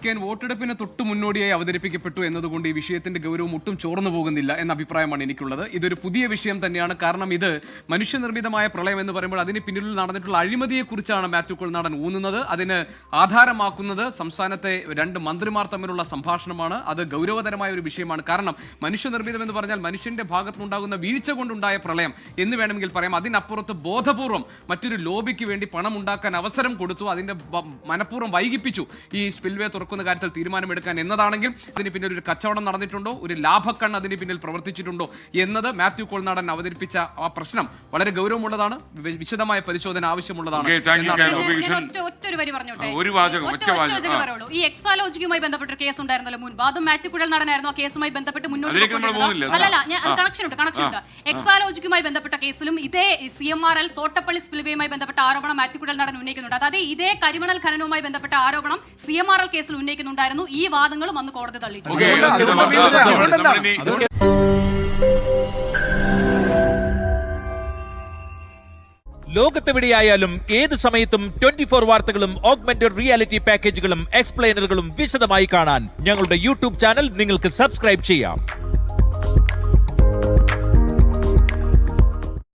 വോട്ടെടുപ്പിന് തൊട്ടു മുന്നോടിയായി അവതരിപ്പിക്കപ്പെട്ടു എന്നതുകൊണ്ട് ഈ വിഷയത്തിന്റെ ഗൗരവം ഒട്ടും ചോർന്നു പോകുന്നില്ല എന്ന അഭിപ്രായമാണ് എനിക്കുള്ളത്. ഇതൊരു പുതിയ വിഷയം തന്നെയാണ്. കാരണം ഇത് മനുഷ്യനിർമ്മിതമായ പ്രളയം എന്ന് പറയുമ്പോൾ അതിന് പിന്നിൽ നടന്നിട്ടുള്ള അഴിമതിയെക്കുറിച്ചാണ് മാത്യു കുഴൽനാടൻ ഊന്നുന്നത്. അതിന് ആധാരമാക്കുന്നത് സംസ്ഥാനത്തെ രണ്ട് മന്ത്രിമാർ തമ്മിലുള്ള സംഭാഷണമാണ്. അത് ഗൗരവതരമായ ഒരു വിഷയമാണ്. കാരണം മനുഷ്യനിർമ്മിതം എന്ന് പറഞ്ഞാൽ മനുഷ്യന്റെ ഭാഗത്തുനിന്നുണ്ടാകുന്ന വീഴ്ച കൊണ്ടുണ്ടായ പ്രളയം എന്ന് വേണമെങ്കിൽ പറയാം. അതിനപ്പുറത്ത് ബോധപൂർവം മറ്റൊരു ലോബിക്ക് വേണ്ടി പണം ഉണ്ടാക്കാൻ അവസരം കൊടുത്തു, അതിന്റെ മനഃപൂർവ്വം വൈകിപ്പിച്ചു ഈ സ്പിൽവേ തുറക്കുന്ന കാര്യത്തിൽ തീരുമാനമെടുക്കാൻ എന്നതാണെങ്കിൽ അതിന് പിന്നിൽ ഒരു കച്ചവടം നടന്നിട്ടുണ്ടോ, ഒരു ലാഭക്കണ്ണ് അതിന് പിന്നിൽ പ്രവർത്തിച്ചിട്ടുണ്ടോ എന്നത് മാത്യു കുഴൽനാടൻ അവതരിപ്പിച്ച ആ പ്രശ്നം വളരെ ഗൗരവമുള്ളതാണ്. വിശദമായ പരിശോധന ആവശ്യമുള്ളതാണ്. ഈ എക്സാലോജിക്കുമായി ബന്ധപ്പെട്ട കേസ് ഉണ്ടായിരുന്നല്ലോ മുൻപ്, അതും മാത്യു കുഴൽനാടനായിരുന്നു ആ കേസുമായി ബന്ധപ്പെട്ട് മുന്നോട്ട് കണക്ഷനുണ്ട്. എക്സാലോജിക്കുമായി ബന്ധപ്പെട്ട കേസിലും ഇതേ CMRL തോട്ടപ്പള്ളി സ്പിൽവേയുമായി ബന്ധപ്പെട്ട ആരോപണം മാത്യു കുഴൽനാടൻ ഉന്നയിക്കുന്നുണ്ട്. അതായത് ഇതേ കരിമണൽ ഖനനവുമായി ബന്ധപ്പെട്ട ആരോപണം CMRL കേസിൽ ഉന്നയിക്കുന്നുണ്ടായിരുന്നു. ഈ വാദങ്ങളും അന്ന് കോടതി തള്ളി. ലോകത്തെവിടെയായാലും ഏത് സമയത്തും 24 വാർത്തകളും ഓഗ്മെന്റഡ് റിയാലിറ്റി പാക്കേജുകളും എക്സ്പ്ലെയിനറുകളും വിശദമായി കാണാൻ ഞങ്ങളുടെ യൂട്യൂബ് ചാനൽ നിങ്ങൾക്ക് സബ്സ്ക്രൈബ് ചെയ്യാം.